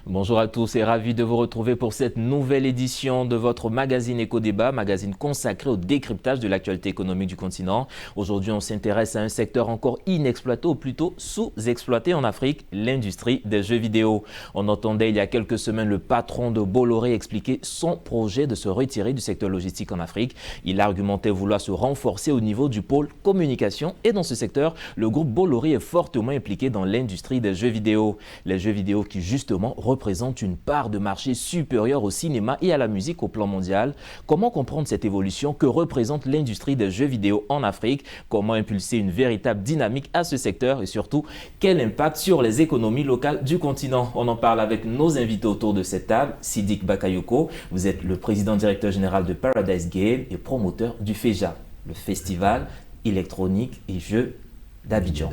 Bonjour à tous et ravi de vous retrouver pour cette nouvelle édition de votre magazine Éco-Débat, magazine consacré au décryptage de l'actualité économique du continent. Aujourd'hui, on s'intéresse à un secteur encore inexploité ou plutôt sous-exploité en Afrique, l'industrie des jeux vidéo. On entendait il y a quelques semaines le patron de Bolloré expliquer son projet de se retirer du secteur logistique en Afrique. Il argumentait vouloir se renforcer au niveau du pôle communication et dans ce secteur, le groupe Bolloré est fortement impliqué dans l'industrie des jeux vidéo. Les jeux vidéo qui justement représentent une part de marché supérieure au cinéma et à la musique au plan mondial. Comment comprendre cette évolution que représente l'industrie des jeux vidéo en Afrique? Comment impulser une véritable dynamique à ce secteur et surtout, quel impact sur les économies locales du continent? On en parle avec nos invités autour de cette table. Siddiq Bakayoko, vous êtes le président directeur général de Paradise Game et promoteur du FEJA, le festival électronique et jeux d'Abidjan.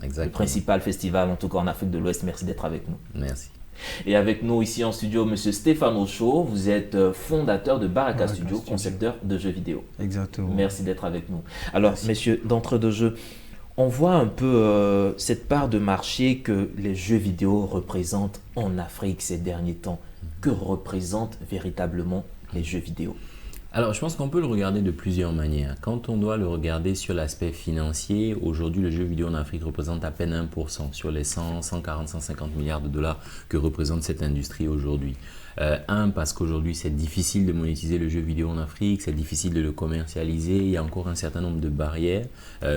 Le principal festival en tout cas en Afrique de l'Ouest. Merci d'être avec nous. Merci. Et avec nous ici en studio, Monsieur Stéphane Ocho, vous êtes fondateur de Baraka Studio, concepteur de jeux vidéo. Exactement. Merci d'être avec nous. Alors, messieurs, d'entrée de jeu, on voit un peu cette part de marché que les jeux vidéo représentent en Afrique ces derniers temps. Que représentent véritablement les jeux vidéo? Alors, je pense qu'on peut le regarder de plusieurs manières. Quand on doit le regarder sur l'aspect financier, aujourd'hui, le jeu vidéo en Afrique représente à peine 1% sur les 100, 140, 150 milliards de dollars que représente cette industrie aujourd'hui. Parce qu'aujourd'hui, c'est difficile de monétiser le jeu vidéo en Afrique, c'est difficile de le commercialiser, il y a encore un certain nombre de barrières,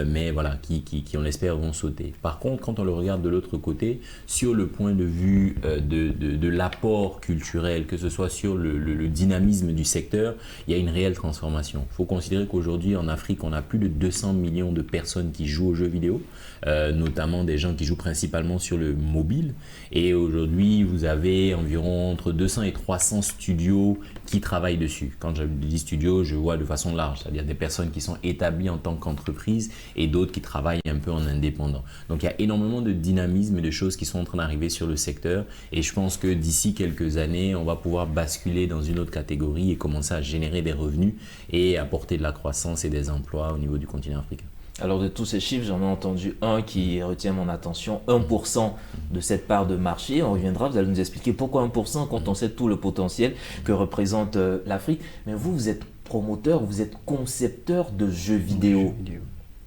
mais voilà, qui on l'espère, vont sauter. Par contre, quand on le regarde de l'autre côté, sur le point de vue de l'apport culturel, que ce soit sur le dynamisme du secteur, il y a une réelle transformation. Il faut considérer qu'aujourd'hui, en Afrique, on a plus de 200 millions de personnes qui jouent aux jeux vidéo, notamment des gens qui jouent principalement sur le mobile. Et aujourd'hui, vous avez environ entre 200 et 300 studios qui travaillent dessus. Quand je dis studio, je vois de façon large, c'est-à-dire des personnes qui sont établies en tant qu'entreprise et d'autres qui travaillent un peu en indépendant. Donc, il y a énormément de dynamisme et de choses qui sont en train d'arriver sur le secteur. Et je pense que d'ici quelques années, on va pouvoir basculer dans une autre catégorie et commencer à générer des revenus et apporter de la croissance et des emplois au niveau du continent africain. Alors de tous ces chiffres, j'en ai entendu un qui retient mon attention, 1% de cette part de marché. On reviendra, vous allez nous expliquer pourquoi 1% quand on sait tout le potentiel que représente l'Afrique. Mais vous êtes promoteur, vous êtes concepteur de jeux vidéo.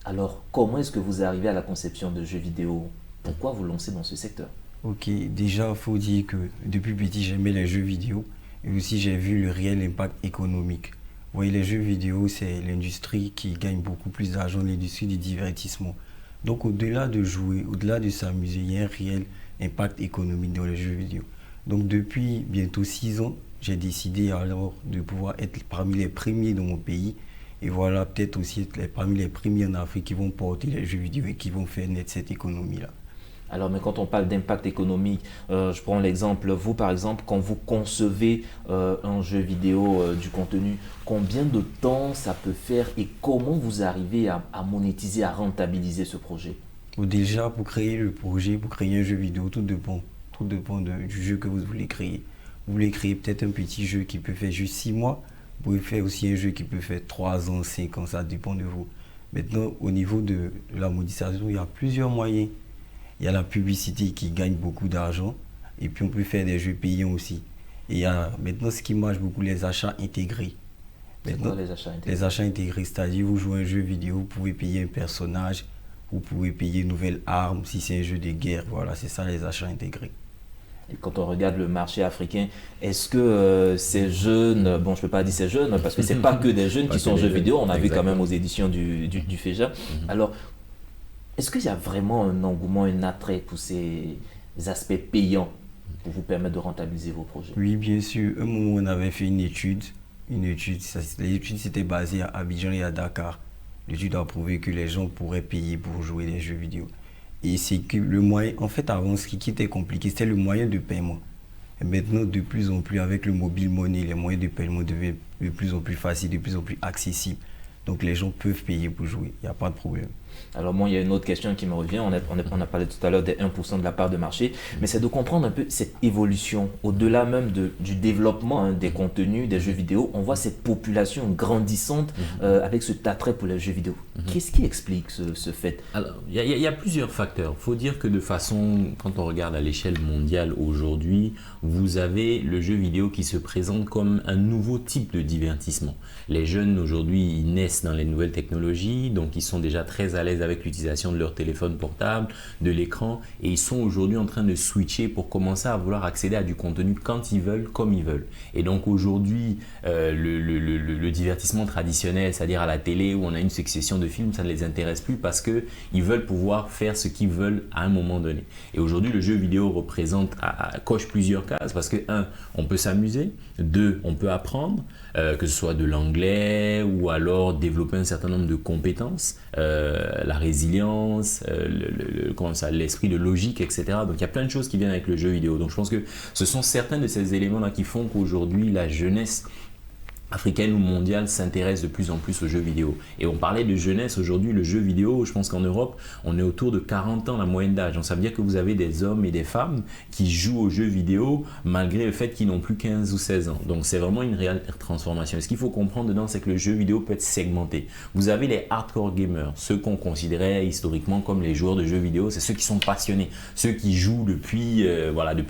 Alors comment est-ce que vous arrivez à la conception de jeux vidéo? Pourquoi vous lancez dans ce secteur? Ok, déjà, il faut dire que depuis petit, j'aimais les jeux vidéo et aussi j'ai vu le réel impact économique. Vous voyez, les jeux vidéo, c'est l'industrie qui gagne beaucoup plus d'argent, l'industrie du divertissement. Donc, au-delà de jouer, au-delà de s'amuser, il y a un réel impact économique dans les jeux vidéo. Donc, depuis bientôt 6 ans, j'ai décidé alors de pouvoir être parmi les premiers dans mon pays. Et voilà, peut-être aussi être parmi les premiers en Afrique qui vont porter les jeux vidéo et qui vont faire naître cette économie-là. Alors, mais quand on parle d'impact économique, je prends l'exemple, vous par exemple, quand vous concevez un jeu vidéo, du contenu, combien de temps ça peut faire et comment vous arrivez à monétiser, à rentabiliser ce projet? Déjà, pour créer le projet, pour créer un jeu vidéo, tout dépend du jeu que vous voulez créer. Vous voulez créer peut-être un petit jeu qui peut faire juste 6 mois, vous pouvez faire aussi un jeu qui peut faire 3 ans, 5 ans, ça dépend de vous. Maintenant, au niveau de la monétisation, il y a plusieurs moyens. Il y a la publicité qui gagne beaucoup d'argent et puis on peut faire des jeux payants aussi. Et il y a maintenant ce qui marche beaucoup, les achats intégrés. Maintenant, les achats intégrés? Les achats intégrés, c'est-à-dire vous jouez un jeu vidéo, vous pouvez payer un personnage, vous pouvez payer une nouvelle arme si c'est un jeu de guerre. Voilà, c'est ça les achats intégrés. Et quand on regarde le marché africain, est-ce que ces jeunes, bon je ne peux pas dire ces jeunes parce que ce n'est pas que des jeunes qui sont en jeux vidéo, on a vu quand même aux éditions du FEJA. Alors, est-ce qu'il y a vraiment un engouement, un attrait pour ces aspects payants pour vous permettre de rentabiliser vos projets? Oui, bien sûr. Un moment, on avait fait une étude. L'étude s'était basée à Abidjan et à Dakar. L'étude a prouvé que les gens pourraient payer pour jouer des jeux vidéo. Et c'est que le moyen, en fait, avant, ce qui était compliqué, c'était le moyen de paiement. Et maintenant, de plus en plus, avec le mobile money, les moyens de paiement deviennent de plus en plus faciles, de plus en plus accessibles. Donc les gens peuvent payer pour jouer, il n'y a pas de problème. Alors moi, il y a une autre question qui me revient. On a parlé tout à l'heure des 1% de la part de marché, mais c'est de comprendre un peu cette évolution. Au-delà même du développement des contenus, des jeux vidéo, on voit cette population grandissante avec cet attrait pour les jeux vidéo. Qu'est-ce qui explique ce fait? Alors, il y a plusieurs facteurs. Il faut dire que de façon, quand on regarde à l'échelle mondiale aujourd'hui, vous avez le jeu vidéo qui se présente comme un nouveau type de divertissement. Les jeunes aujourd'hui, ils naissent dans les nouvelles technologies, donc ils sont déjà très à l'aise avec l'utilisation de leur téléphone portable, de l'écran, et ils sont aujourd'hui en train de switcher pour commencer à vouloir accéder à du contenu quand ils veulent, comme ils veulent. Et donc aujourd'hui, le divertissement traditionnel, c'est-à-dire à la télé où on a une succession de films, ça ne les intéresse plus parce qu'ils veulent pouvoir faire ce qu'ils veulent à un moment donné. Et aujourd'hui, le jeu vidéo coche plusieurs cases parce que 1, on peut s'amuser, 2, on peut apprendre, que ce soit de l'anglais ou alors développer un certain nombre de compétences, la résilience, l'esprit de logique, etc. Donc il y a plein de choses qui viennent avec le jeu vidéo. Donc je pense que ce sont certains de ces éléments-là qui font qu'aujourd'hui la jeunesse africaine ou mondiale s'intéresse de plus en plus aux jeux vidéo. Et on parlait de jeunesse aujourd'hui, le jeu vidéo, je pense qu'en Europe, on est autour de 40 ans la moyenne d'âge. Donc ça veut dire que vous avez des hommes et des femmes qui jouent aux jeux vidéo malgré le fait qu'ils n'ont plus 15 ou 16 ans. Donc c'est vraiment une réelle transformation. Et ce qu'il faut comprendre dedans, c'est que le jeu vidéo peut être segmenté. Vous avez les hardcore gamers, ceux qu'on considérait historiquement comme les joueurs de jeux vidéo, c'est ceux qui sont passionnés, ceux qui jouent depuis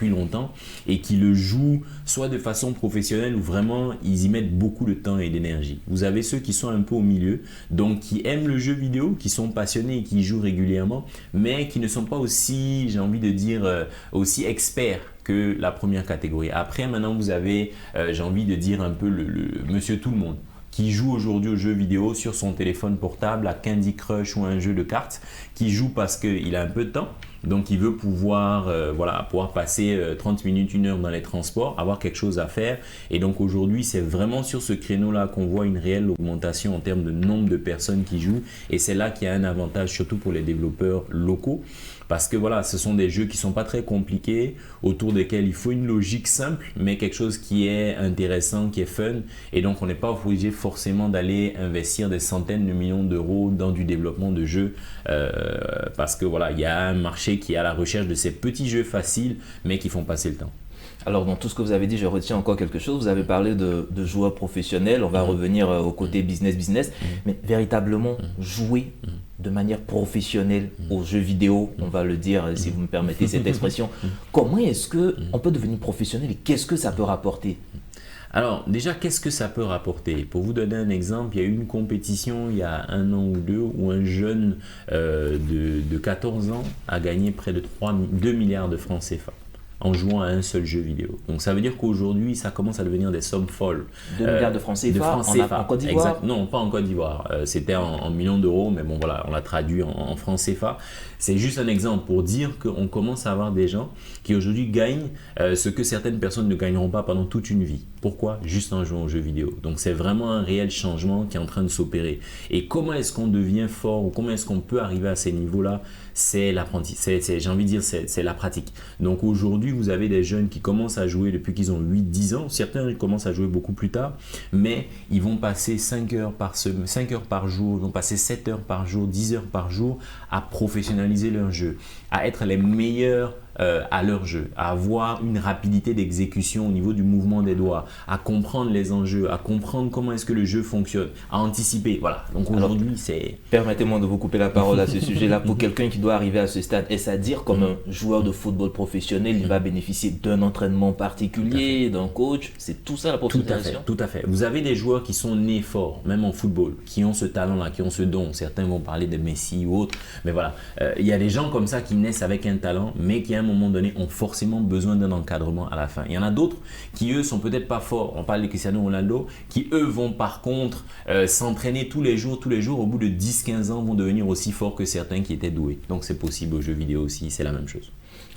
longtemps et qui le jouent soit de façon professionnelle ou vraiment ils y mettent beaucoup de temps et d'énergie. Vous avez ceux qui sont un peu au milieu, donc qui aiment le jeu vidéo, qui sont passionnés et qui jouent régulièrement, mais qui ne sont pas aussi, j'ai envie de dire, aussi experts que la première catégorie. Après, maintenant, vous avez, j'ai envie de dire un peu le monsieur tout le monde qui joue aujourd'hui aux jeux vidéo sur son téléphone portable, à Candy Crush ou un jeu de cartes, qui joue parce qu'il a un peu de temps. Donc, il veut pouvoir passer 30 minutes, 1 heure dans les transports, avoir quelque chose à faire. Et donc, aujourd'hui, c'est vraiment sur ce créneau-là qu'on voit une réelle augmentation en termes de nombre de personnes qui jouent. Et c'est là qu'il y a un avantage, surtout pour les développeurs locaux. Parce que voilà, ce sont des jeux qui ne sont pas très compliqués, autour desquels il faut une logique simple, mais quelque chose qui est intéressant, qui est fun. Et donc, on n'est pas obligé forcément d'aller investir des centaines de millions d'euros dans du développement de jeux. Parce que voilà, il y a un marché qui est à la recherche de ces petits jeux faciles, mais qui font passer le temps. Alors, dans tout ce que vous avez dit, je retiens encore quelque chose. Vous avez parlé de joueurs professionnels. On va revenir au côté business. Mais véritablement, jouer de manière professionnelle aux jeux vidéo, on va le dire, si vous me permettez cette expression. Comment est-ce qu'on peut devenir professionnel et qu'est-ce que ça peut rapporter? Alors déjà, qu'est-ce que ça peut rapporter? Pour vous donner un exemple, il y a eu une compétition il y a 1 an ou 2 où un jeune de 14 ans a gagné près de 2 milliards de francs CFA en jouant à un seul jeu vidéo. Donc ça veut dire qu'aujourd'hui, ça commence à devenir des sommes folles. 2 milliards de francs CFA, en Côte d'Ivoire? Exact. Non, pas en Côte d'Ivoire. C'était en millions d'euros, mais bon voilà, on l'a traduit en francs CFA. C'est juste un exemple pour dire qu'on commence à avoir des gens qui aujourd'hui gagnent ce que certaines personnes ne gagneront pas pendant toute une vie. Pourquoi? Juste en jouant aux jeux vidéo. Donc c'est vraiment un réel changement qui est en train de s'opérer. Et comment est-ce qu'on devient fort ou comment est-ce qu'on peut arriver à ces niveaux-là? C'est l'apprentissage, j'ai envie de dire, c'est la pratique. Donc aujourd'hui, vous avez des jeunes qui commencent à jouer depuis qu'ils ont 8-10 ans. Certains commencent à jouer beaucoup plus tard, mais ils vont passer 5 heures par jour, ils vont passer 7 heures par jour, 10 heures par jour à professionnaliser leur jeu, à être les meilleurs à leur jeu, à avoir une rapidité d'exécution au niveau du mouvement des doigts, à comprendre les enjeux, à comprendre comment est-ce que le jeu fonctionne, à anticiper. Voilà. Donc aujourd'hui, c'est... Permettez-moi de vous couper la parole à ce sujet-là. Pour quelqu'un qui doit arriver à ce stade, est-ce à dire comme un joueur de football professionnel, il va bénéficier d'un entraînement particulier, d'un coach? C'est tout ça la professionnalisation? Tout à fait. Vous avez des joueurs qui sont nés forts, même en football, qui ont ce talent-là, qui ont ce don. Certains vont parler de Messi ou autres, mais voilà. Il y a des gens comme ça qui naissent avec un talent, mais qui à un moment donné ont forcément besoin d'un encadrement à la fin. Il y en a d'autres qui eux sont peut-être pas forts. On parle de Cristiano Ronaldo, qui eux vont par contre s'entraîner tous les jours. Au bout de 10-15 ans, vont devenir aussi forts que certains qui étaient doués. Donc c'est possible aux jeux vidéo aussi, c'est la même chose.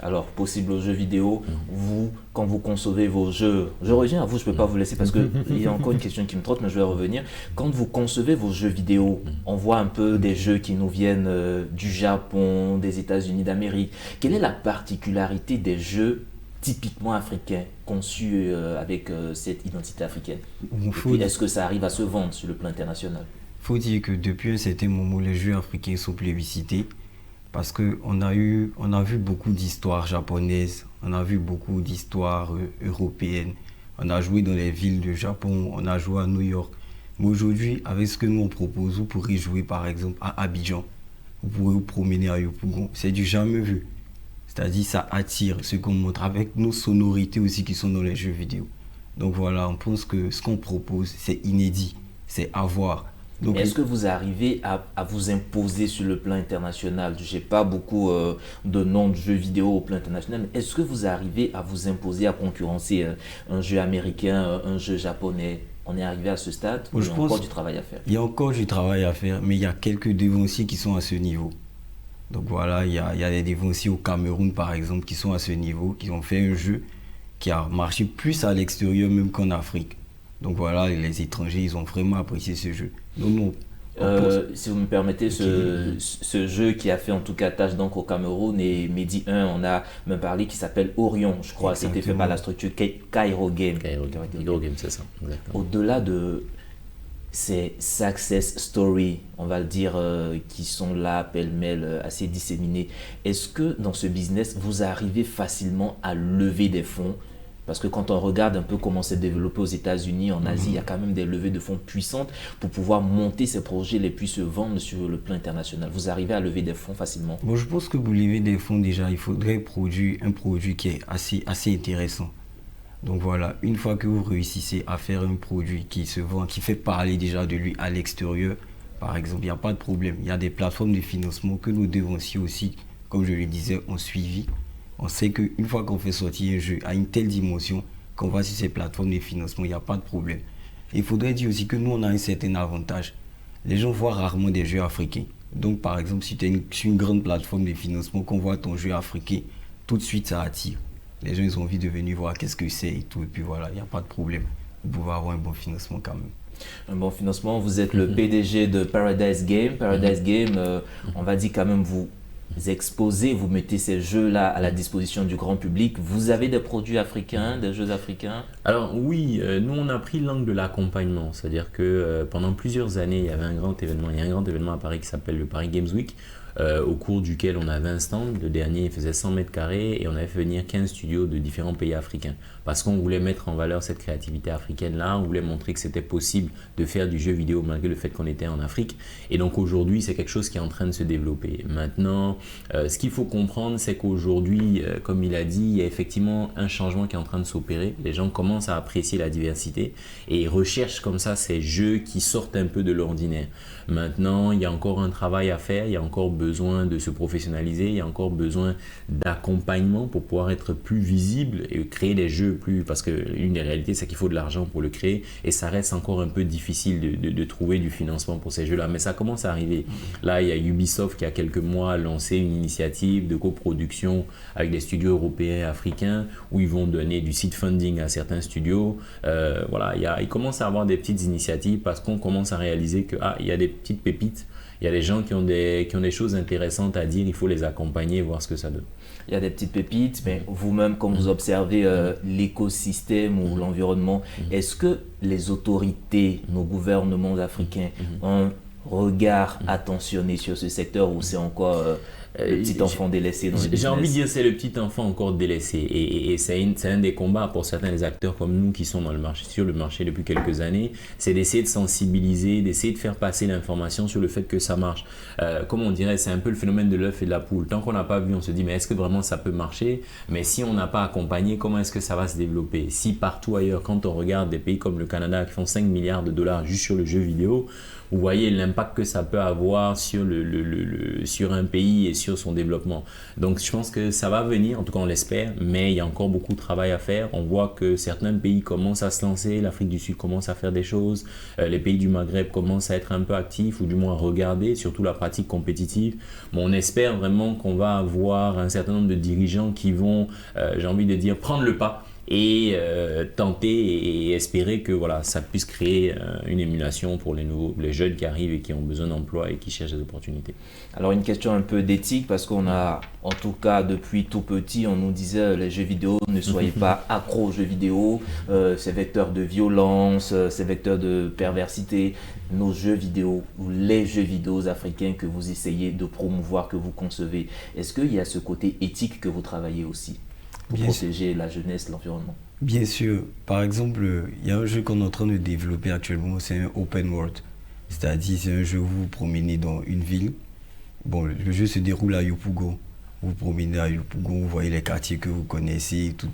Alors, possible aux jeux vidéo, vous, quand vous concevez vos jeux, je reviens à vous, je ne peux pas vous laisser parce qu'il y a encore une question qui me trotte, mais je vais revenir. Quand vous concevez vos jeux vidéo, on voit un peu des jeux qui nous viennent du Japon, des États-Unis d'Amérique. Quelle est la particularité des jeux typiquement africains, conçus avec cette identité africaine? Et puis, est-ce que ça arrive à se vendre sur le plan international? Il faut dire que depuis un certain moment, les jeux africains sont plébiscités parce qu'on a vu beaucoup d'histoires japonaises, on a vu beaucoup d'histoires européennes. On a joué dans les villes du Japon, on a joué à New York. Mais aujourd'hui, avec ce que nous on propose, vous pourrez jouer par exemple à Abidjan, vous pourrez vous promener à Yopougon. C'est du jamais vu. C'est-à-dire ça attire ce qu'on montre avec nos sonorités aussi qui sont dans les jeux vidéo. Donc voilà, on pense que ce qu'on propose, c'est inédit, c'est à voir. Donc, est-ce que vous arrivez à vous imposer sur le plan international? Je n'ai pas beaucoup de noms de jeux vidéo au plan international, mais est-ce que vous arrivez à vous imposer, à concurrencer un jeu américain, un jeu japonais? On est arrivé à ce stade où il y a encore du travail à faire. Il y a encore du travail à faire, mais il y a quelques devanciers qui sont à ce niveau. Donc voilà, il y a des devanciers au Cameroun par exemple qui sont à ce niveau, qui ont fait un jeu qui a marché plus à l'extérieur même qu'en Afrique. Donc voilà, les étrangers, ils ont vraiment apprécié ce jeu. Donc, si vous me permettez, ce jeu qui a fait en tout cas tâche donc au Cameroun et Mehdi 1, on a même parlé, qui s'appelle Orion, je crois. C'était fait par la structure Cairo Game. Cairo Game, c'est ça. Exactement. Au-delà de ces success stories, on va le dire, qui sont là, pêle-mêle, assez disséminés, est-ce que dans ce business, vous arrivez facilement à lever des fonds? Parce que quand on regarde un peu comment c'est développé aux États-Unis, en Asie, il y a quand même des levées de fonds puissantes pour pouvoir monter ces projets et puis se vendre sur le plan international. Vous arrivez à lever des fonds facilement? Bon, je pense que pour lever des fonds, déjà, il faudrait un produit qui est assez intéressant. Donc voilà, une fois que vous réussissez à faire un produit qui se vend, qui fait parler déjà de lui à l'extérieur, par exemple, il n'y a pas de problème. Il y a des plateformes de financement que nos devanciers aussi, comme je le disais, ont suivi. On sait qu'une fois qu'on fait sortir un jeu à une telle dimension, qu'on va sur ces plateformes de financement, il n'y a pas de problème. Et il faudrait dire aussi que nous, on a un certain avantage. Les gens voient rarement des jeux africains. Donc, par exemple, si tu es sur une grande plateforme de financement, qu'on voit ton jeu africain, tout de suite, ça attire. Les gens, ils ont envie de venir voir qu'est-ce que c'est et tout. Et puis voilà, il n'y a pas de problème. Vous pouvez avoir un bon financement quand même. Un bon financement, vous êtes le PDG de Paradise Game. Paradise Game, on va dire quand même, vous exposez, vous mettez ces jeux-là à la disposition du grand public. Vous avez des produits africains, des jeux africains? Alors oui, nous on a pris l'angle de l'accompagnement, c'est-à-dire que pendant plusieurs années, il y a un grand événement à Paris qui s'appelle le Paris Games Week, au cours duquel on avait un stand. Le dernier il faisait 100 mètres carrés et on avait fait venir 15 studios de différents pays africains parce qu'on voulait mettre en valeur cette créativité africaine-là, on voulait montrer que c'était possible de faire du jeu vidéo malgré le fait qu'on était en Afrique. Et donc aujourd'hui, c'est quelque chose qui est en train de se développer. Maintenant, ce qu'il faut comprendre, c'est qu'aujourd'hui, comme il a dit, il y a effectivement un changement qui est en train de s'opérer. Les gens commencent à apprécier la diversité et recherchent comme ça ces jeux qui sortent un peu de l'ordinaire. Maintenant, il y a encore un travail à faire, il y a encore besoin de se professionnaliser, il y a encore besoin d'accompagnement pour pouvoir être plus visible et créer des jeux plus... Parce qu'une des réalités, c'est qu'il faut de l'argent pour le créer et ça reste encore un peu difficile de trouver du financement pour ces jeux-là. Mais ça commence à arriver. Là, il y a Ubisoft qui, a quelques mois, a lancé une initiative de coproduction avec des studios européens et africains où ils vont donner du seed funding à certains studios. Voilà, il commence à avoir des petites initiatives parce qu'on commence à réaliser que il y a des petites pépites. Il y a des gens qui ont des choses intéressantes à dire, il faut les accompagner, voir ce que ça donne. Il y a des petites pépites, mais vous-même, quand vous observez l'écosystème ou l'environnement, est-ce que les autorités, nos gouvernements africains ont un regard attentionné sur ce secteur ou c'est encore le petit enfant délaissé dans le business? J'ai envie de dire c'est le petit enfant encore délaissé et c'est un des combats pour certains des acteurs comme nous qui sont sur le marché depuis quelques années, c'est d'essayer de sensibiliser, d'essayer de faire passer l'information sur le fait que ça marche. Comme on dirait, c'est un peu le phénomène de l'œuf et de la poule. Tant qu'on n'a pas vu, on se dit mais est-ce que vraiment ça peut marcher? Mais si on n'a pas accompagné, comment est-ce que ça va se développer? Si partout ailleurs, quand on regarde des pays comme le Canada qui font 5 milliards de dollars juste sur le jeu vidéo, vous voyez l'impact que ça peut avoir sur un pays et sur son développement. Donc je pense que ça va venir, en tout cas on l'espère, mais il y a encore beaucoup de travail à faire. On voit que certains pays commencent à se lancer, l'Afrique du Sud commence à faire des choses, les pays du Maghreb commencent à être un peu actifs ou du moins à regarder, surtout la pratique compétitive. Mais on espère vraiment qu'on va avoir un certain nombre de dirigeants qui vont, j'ai envie de dire, prendre le pas et tenter et espérer que voilà, ça puisse créer une émulation pour les jeunes qui arrivent et qui ont besoin d'emploi et qui cherchent des opportunités. Alors une question un peu d'éthique, parce qu'on a, en tout cas depuis tout petit, on nous disait les jeux vidéo, ne soyez pas accro aux jeux vidéo, c'est vecteur de violence, c'est vecteur de perversité. Nos jeux vidéo ou les jeux vidéo africains que vous essayez de promouvoir, que vous concevez, est-ce qu'il y a ce côté éthique que vous travaillez aussi pour protéger la jeunesse, l'environnement? Bien sûr. Par exemple, il y a un jeu qu'on est en train de développer actuellement, c'est un open world. C'est-à-dire, c'est un jeu où vous vous promenez dans une ville. Bon, le jeu se déroule à Yopougon. Vous vous promenez à Yopougon, vous voyez les quartiers que vous connaissez, tout.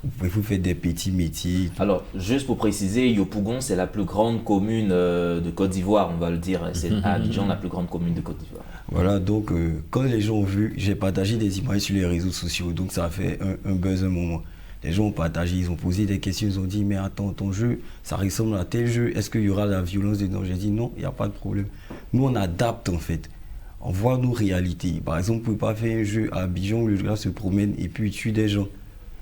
Vous pouvez vous faire des petits métiers. Alors, juste pour préciser, Yopougon, c'est la plus grande commune de Côte d'Ivoire, on va le dire. C'est à Abidjan, la plus grande commune de Côte d'Ivoire. Voilà, donc quand les gens ont vu, j'ai partagé des images sur les réseaux sociaux, donc ça a fait un buzz un moment. Les gens ont partagé, ils ont posé des questions, ils ont dit, mais attends, ton jeu, ça ressemble à tel jeu, est-ce qu'il y aura de la violence dedans? J'ai dit non, il n'y a pas de problème. Nous, on adapte en fait. On voit nos réalités. Par exemple, vous ne pouvez pas faire un jeu à Abidjan où le gars se promène et puis il tue des gens.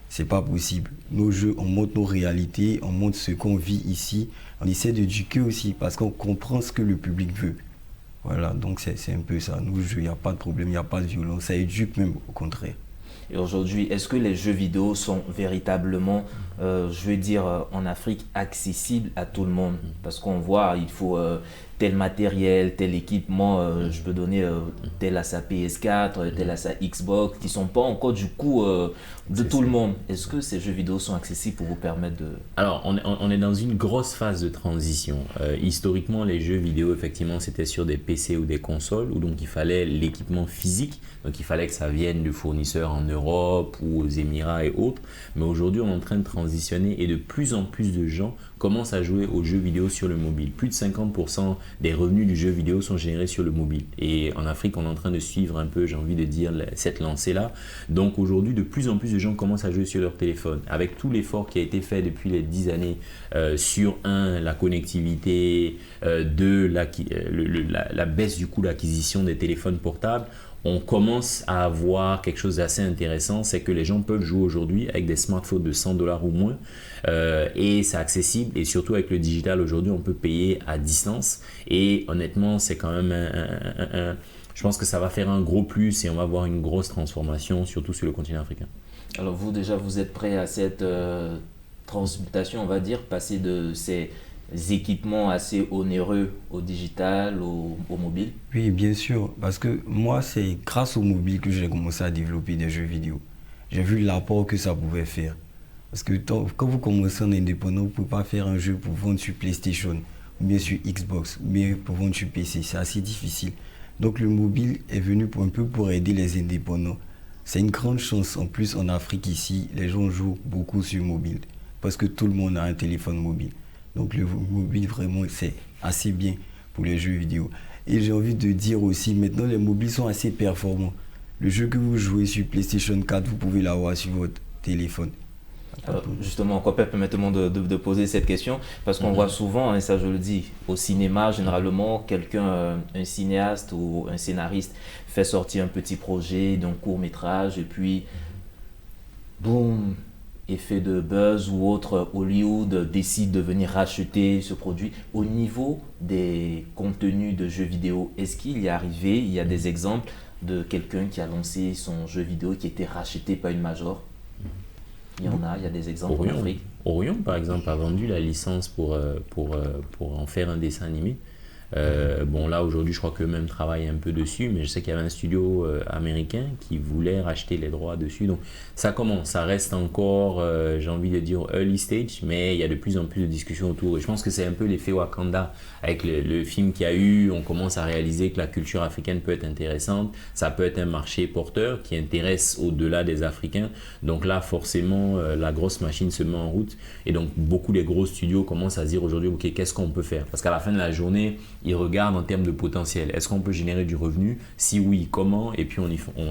C'est pas possible. Nos jeux, on montre nos réalités, on montre ce qu'on vit ici. On essaie d'éduquer aussi parce qu'on comprend ce que le public veut. Voilà, donc c'est un peu ça. Nos jeux, il n'y a pas de problème, il n'y a pas de violence. Ça éduque même, au contraire. Et aujourd'hui, est-ce que les jeux vidéo sont véritablement, je veux dire, en Afrique, accessibles à tout le monde? Parce qu'on voit, il faut tel matériel, tel équipement, je peux donner tel à sa PS4, tel à sa Xbox, qui ne sont pas encore du coup de tout le monde. Est-ce que ces jeux vidéo sont accessibles pour vous permettre de... Alors, on est dans une grosse phase de transition. Historiquement, les jeux vidéo, effectivement, c'était sur des PC ou des consoles, où donc il fallait l'équipement physique, donc il fallait que ça vienne de fournisseurs en Europe ou aux Émirats et autres. Mais aujourd'hui, on est en train de transitionner et de plus en plus de gens commencent à jouer aux jeux vidéo sur le mobile. Plus de 50% des revenus du jeu vidéo sont générés sur le mobile. Et en Afrique, on est en train de suivre un peu, j'ai envie de dire, cette lancée-là. Donc aujourd'hui, de plus en plus de gens commencent à jouer sur leur téléphone. Avec tout l'effort qui a été fait depuis les 10 années sur la connectivité, la baisse du coût d'acquisition des téléphones portables, on commence à avoir quelque chose d'assez intéressant, c'est que les gens peuvent jouer aujourd'hui avec des smartphones de 100 $ ou moins et c'est accessible, et surtout avec le digital aujourd'hui on peut payer à distance, et honnêtement c'est quand même je pense que ça va faire un gros plus et on va avoir une grosse transformation, surtout sur le continent africain. Alors vous déjà, vous êtes prêt à cette transmutation, on va dire, passer de ces équipements assez onéreux au digital, au mobile? Oui, bien sûr, parce que moi, c'est grâce au mobile que j'ai commencé à développer des jeux vidéo. J'ai vu l'apport que ça pouvait faire. Parce que quand vous commencez en indépendant, vous ne pouvez pas faire un jeu pour vendre sur PlayStation, ou bien sur Xbox, ou bien pour vendre sur PC. C'est assez difficile. Donc le mobile est venu un peu pour aider les indépendants. C'est une grande chance. En plus, en Afrique ici, les gens jouent beaucoup sur mobile. Parce que tout le monde a un téléphone mobile. Donc le mobile, vraiment, c'est assez bien pour les jeux vidéo. Et j'ai envie de dire aussi, maintenant, les mobiles sont assez performants. Le jeu que vous jouez sur PlayStation 4, vous pouvez l'avoir sur votre téléphone. Alors, justement, permettez-moi de poser cette question, parce qu'on voit souvent, et ça je le dis, au cinéma, généralement, quelqu'un, un cinéaste ou un scénariste fait sortir un petit projet d'un court-métrage, et puis, boum, effet de buzz ou autre, Hollywood décide de venir racheter ce produit. Au niveau des contenus de jeux vidéo, est-ce qu'il y est arrivé, il y a des exemples de quelqu'un qui a lancé son jeu vidéo qui a été racheté par une major? Il y a des exemples en Afrique. Orion, par exemple, a vendu la licence pour en faire un dessin animé. Bon, là, aujourd'hui, je crois qu'eux-mêmes travaillent un peu dessus, mais je sais qu'il y avait un studio américain qui voulait racheter les droits dessus. Donc, ça commence, ça reste encore, j'ai envie de dire, early stage, mais il y a de plus en plus de discussions autour. Et je pense que c'est un peu l'effet Wakanda avec le film qu'il y a eu. On commence à réaliser que la culture africaine peut être intéressante. Ça peut être un marché porteur qui intéresse au-delà des Africains. Donc là, forcément, la grosse machine se met en route. Et donc, beaucoup des gros studios commencent à se dire aujourd'hui, OK, qu'est-ce qu'on peut faire? Parce qu'à la fin de la journée, ils regardent en termes de potentiel. Est-ce qu'on peut générer du revenu? Si oui, comment? Et puis on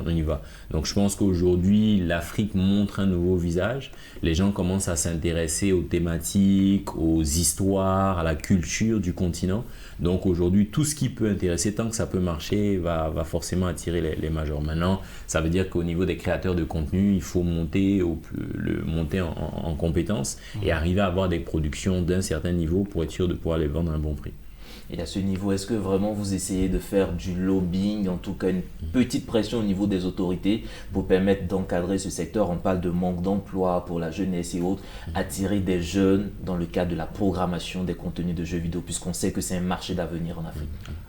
y va. Donc je pense qu'aujourd'hui, l'Afrique montre un nouveau visage. Les gens commencent à s'intéresser aux thématiques, aux histoires, à la culture du continent. Donc aujourd'hui, tout ce qui peut intéresser, tant que ça peut marcher, va forcément attirer les majors. Maintenant, ça veut dire qu'au niveau des créateurs de contenu, il faut monter en compétences et arriver à avoir des productions d'un certain niveau pour être sûr de pouvoir les vendre à un bon prix. Et à ce niveau, est-ce que vraiment vous essayez de faire du lobbying, en tout cas une petite pression au niveau des autorités pour permettre d'encadrer ce secteur? On parle de manque d'emploi pour la jeunesse et autres, attirer des jeunes dans le cadre de la programmation des contenus de jeux vidéo, puisqu'on sait que c'est un marché d'avenir en Afrique.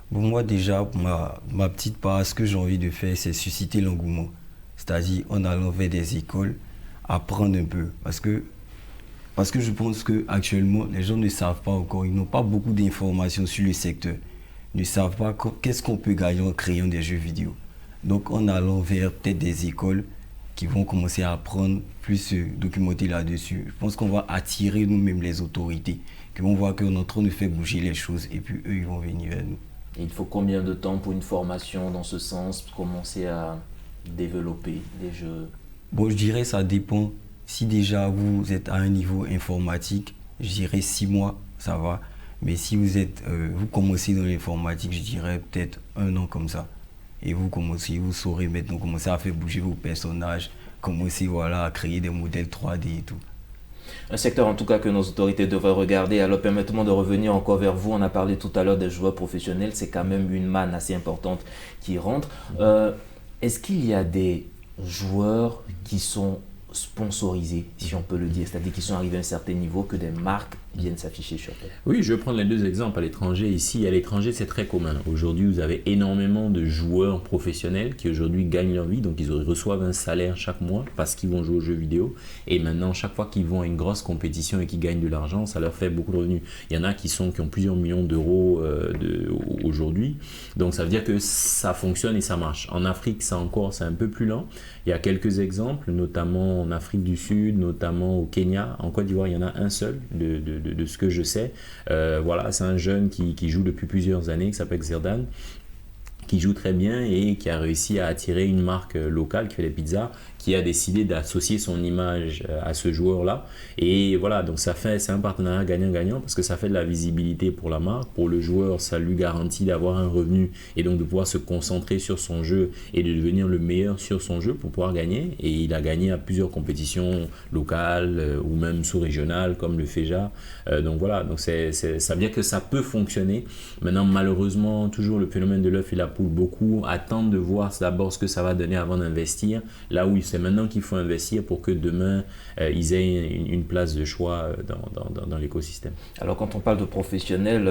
Bon, moi déjà, pour ma petite part, ce que j'ai envie de faire, c'est susciter l'engouement. C'est-à-dire en allant vers des écoles, apprendre un peu. Parce que je pense qu'actuellement, les gens ne savent pas encore, ils n'ont pas beaucoup d'informations sur le secteur. Ils ne savent pas qu'est-ce qu'on peut gagner en créant des jeux vidéo. Donc en allant vers peut-être des écoles qui vont commencer à apprendre, plus se documenter là-dessus, je pense qu'on va attirer nous-mêmes les autorités, qui vont voir qu'on est en train de faire bouger les choses et puis eux, ils vont venir vers nous. Et il faut combien de temps pour une formation dans ce sens, pour commencer à développer des jeux? Bon, je dirais ça dépend. Si déjà vous êtes à un niveau informatique, je dirais 6 mois, ça va. Mais si vous commencez dans l'informatique, je dirais peut-être 1 an comme ça. Et vous saurez maintenant commencer à faire bouger vos personnages, commencer à créer des modèles 3D et tout. Un secteur en tout cas que nos autorités devraient regarder. Alors permettez-moi de revenir encore vers vous. On a parlé tout à l'heure des joueurs professionnels. C'est quand même une manne assez importante qui rentre. Est-ce qu'il y a des joueurs qui sont sponsorisés, si on peut le dire, c'est-à-dire qui sont arrivés à un certain niveau, que des marques viennent s'afficher sur eux? Oui, je vais prendre les 2 exemples à l'étranger. Ici, à l'étranger, c'est très commun. Aujourd'hui, vous avez énormément de joueurs professionnels qui aujourd'hui gagnent leur vie, donc ils reçoivent un salaire chaque mois parce qu'ils vont jouer aux jeux vidéo. Et maintenant, chaque fois qu'ils vont à une grosse compétition et qu'ils gagnent de l'argent, ça leur fait beaucoup de revenus. Il y en a qui ont plusieurs millions d'euros aujourd'hui. Donc ça veut dire que ça fonctionne et ça marche. En Afrique, c'est un peu plus lent. Il y a quelques exemples, notamment en Afrique du Sud, notamment au Kenya. En Côte d'Ivoire, il y en a un seul de ce que je sais. C'est un jeune qui joue depuis plusieurs années, qui s'appelle Zerdan, qui joue très bien et qui a réussi à attirer une marque locale qui fait des pizzas, qui a décidé d'associer son image à ce joueur-là. Et voilà, donc c'est un partenariat gagnant-gagnant parce que ça fait de la visibilité pour la marque. Pour le joueur, ça lui garantit d'avoir un revenu et donc de pouvoir se concentrer sur son jeu et de devenir le meilleur sur son jeu pour pouvoir gagner. Et il a gagné à plusieurs compétitions locales ou même sous-régionales comme le FEJA. Donc voilà, donc ça veut dire que ça peut fonctionner. Maintenant, malheureusement, toujours le phénomène de l'œuf et la poule. Beaucoup attendent de voir d'abord ce que ça va donner avant d'investir. Là où c'est maintenant qu'il faut investir pour que demain, ils aient une place de choix dans l'écosystème. Alors quand on parle de professionnels,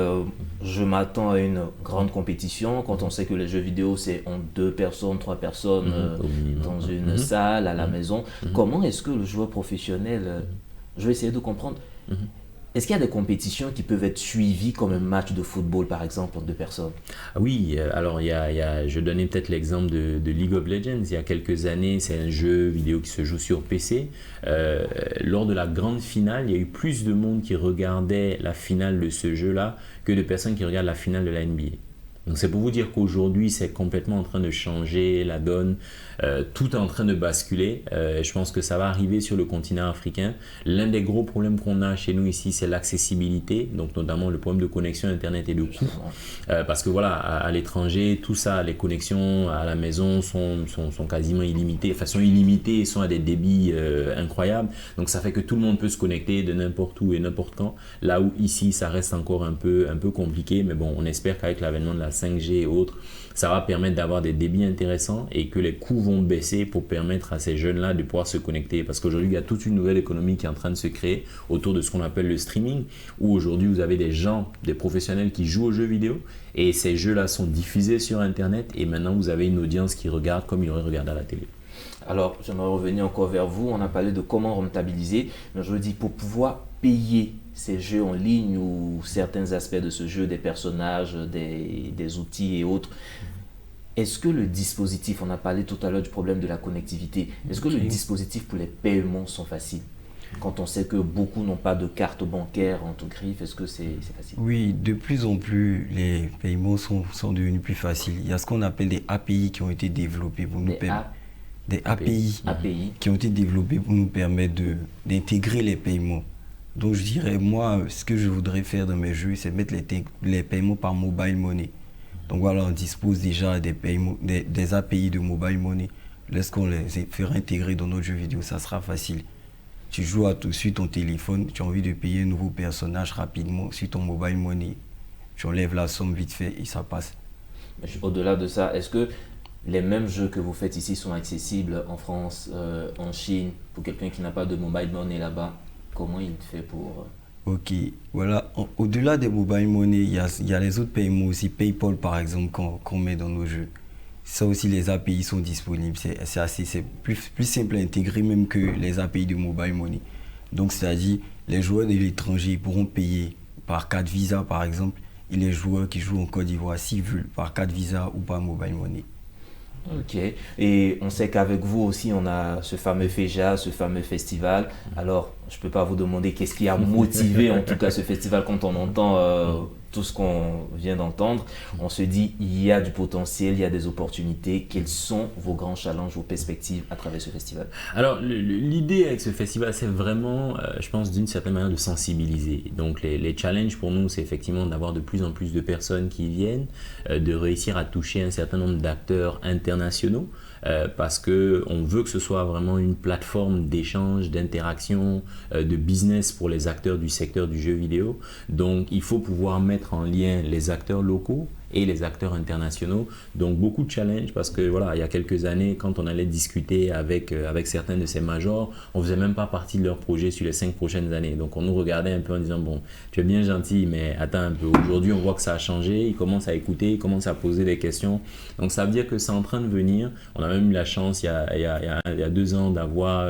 je m'attends à une grande compétition. Quand on sait que les jeux vidéo, c'est en 2 personnes, 3 personnes dans une salle, à la maison. Comment est-ce que le joueur professionnel, je vais essayer de comprendre, est-ce qu'il y a des compétitions qui peuvent être suivies comme un match de football, par exemple, en 2 personnes? Oui, alors je donnais peut-être l'exemple de League of Legends. Il y a quelques années, c'est un jeu vidéo qui se joue sur PC. Lors de la grande finale, il y a eu plus de monde qui regardait la finale de ce jeu-là que de personnes qui regardent la finale de la NBA. Donc c'est pour vous dire qu'aujourd'hui, c'est complètement en train de changer la donne. Tout est en train de basculer. Je pense que ça va arriver sur le continent africain. L'un des gros problèmes qu'on a chez nous ici, c'est l'accessibilité, donc notamment le problème de connexion Internet et de coût. Parce que voilà, à l'étranger, tout ça, les connexions à la maison sont quasiment illimitées. Enfin, sont illimitées et sont à des débits incroyables. Donc ça fait que tout le monde peut se connecter de n'importe où et n'importe quand. Là où ici, ça reste encore un peu compliqué. Mais bon, on espère qu'avec l'avènement de la 5G et autres, ça va permettre d'avoir des débits intéressants et que les coûts vont baisser pour permettre à ces jeunes-là de pouvoir se connecter. Parce qu'aujourd'hui, il y a toute une nouvelle économie qui est en train de se créer autour de ce qu'on appelle le streaming, où aujourd'hui, vous avez des professionnels qui jouent aux jeux vidéo et ces jeux-là sont diffusés sur Internet et maintenant, vous avez une audience qui regarde comme il aurait regardé à la télé. Alors, j'aimerais revenir encore vers vous. On a parlé de comment rentabiliser, mais je veux dire, pour pouvoir payer ces jeux en ligne ou certains aspects de ce jeu, des personnages, des outils et autres, est-ce que le dispositif, on a parlé tout à l'heure du problème de la connectivité, est-ce que le dispositif pour les paiements sont faciles? quand on sait que beaucoup n'ont pas de carte bancaire en tout griffe? Est-ce que c'est facile? Oui, de plus en plus, les paiements sont devenus plus faciles. Il y a ce qu'on appelle des API qui ont été développés pour nous permettre. Des API qui ont été développés pour nous permettre d'intégrer les paiements. Donc je dirais, moi, ce que je voudrais faire dans mes jeux, c'est mettre les paiements par mobile money. Donc voilà, on dispose déjà des paiements, des API de mobile money. Lorsqu'on les fera intégrer dans notre jeu vidéo, ça sera facile. Tu joues sur ton téléphone, tu as envie de payer un nouveau personnage rapidement sur ton mobile money. Tu enlèves la somme vite fait et ça passe. Au-delà de ça, est-ce que les mêmes jeux que vous faites ici sont accessibles en France, en Chine, pour quelqu'un qui n'a pas de mobile money là-bas? Comment il fait pour... Ok, voilà. Au-delà des mobile money, il y a les autres paiements aussi. PayPal par exemple qu'on met dans nos jeux. Ça aussi, les API sont disponibles. C'est plus simple à intégrer même que les API de mobile money. Donc c'est-à-dire, les joueurs de l'étranger pourront payer par carte Visa par exemple, et les joueurs qui jouent en Côte d'Ivoire s'ils veulent par carte Visa ou par mobile money. Ok, et on sait qu'avec vous aussi, on a ce fameux FEJA, ce fameux festival. Alors, je ne peux pas vous demander qu'est-ce qui a motivé en tout cas ce festival quand on entend tout ce qu'on vient d'entendre. On se dit, il y a du potentiel, il y a des opportunités. Quels sont vos grands challenges, vos perspectives à travers ce festival? Alors, l'idée avec ce festival, c'est vraiment, je pense, d'une certaine manière de sensibiliser. Donc, les challenges pour nous, c'est effectivement d'avoir de plus en plus de personnes qui viennent, de réussir à toucher un certain nombre d'acteurs internationaux, parce qu'on veut que ce soit vraiment une plateforme d'échange, d'interaction, de business pour les acteurs du secteur du jeu vidéo. Donc, il faut pouvoir mettre en lien les acteurs locaux et les acteurs internationaux. Donc beaucoup de challenges parce que voilà, il y a quelques années, quand on allait discuter avec certains de ces majors, on ne faisait même pas partie de leur projet sur les 5 prochaines années. Donc on nous regardait un peu en disant, bon, tu es bien gentil, mais attends un peu. Aujourd'hui, on voit que ça a changé, ils commencent à écouter, ils commencent à poser des questions. Donc ça veut dire que c'est en train de venir. On a même eu la chance, il y a 2 ans, d'avoir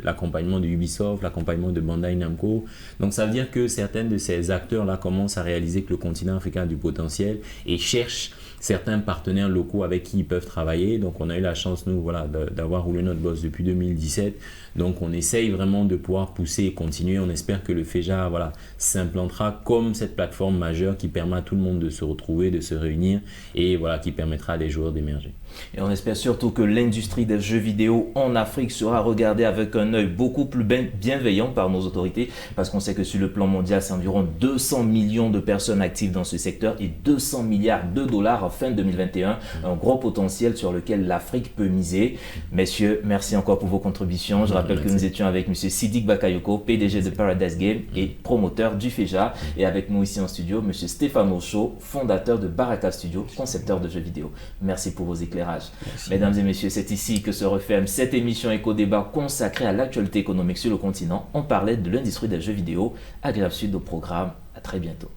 l'accompagnement de Ubisoft, l'accompagnement de Bandai Namco. Donc ça veut dire que certains de ces acteurs-là commencent à réaliser que le continent africain a du potentiel et cherchent certains partenaires locaux avec qui ils peuvent travailler. Donc on a eu la chance, nous, voilà, d'avoir roulé notre boss depuis 2017. Donc on essaye vraiment de pouvoir pousser et continuer. On espère que le FEJA, voilà, s'implantera comme cette plateforme majeure qui permet à tout le monde de se retrouver, de se réunir et voilà, qui permettra à des joueurs d'émerger. Et on espère surtout que l'industrie des jeux vidéo en Afrique sera regardée avec un œil beaucoup plus bienveillant par nos autorités, parce qu'on sait que sur le plan mondial, c'est environ 200 millions de personnes actives dans ce secteur et 200 milliards de dollars en fin 2021. Un gros potentiel sur lequel l'Afrique peut miser. Messieurs, merci encore pour vos contributions. Je rappelle que nous étions avec M. Sidik Bakayoko, PDG de Paradise Game et promoteur du FEJA. Et avec nous ici en studio, M. Stéphane Ocho, fondateur de Baraka Studio, concepteur de jeux vidéo. Merci pour vos éclairages. Merci. Mesdames et messieurs, c'est ici que se referme cette émission Éco-Débat consacrée à l'actualité économique sur le continent. On parlait de l'industrie des jeux vidéo. Agréable suite au programme. À très bientôt.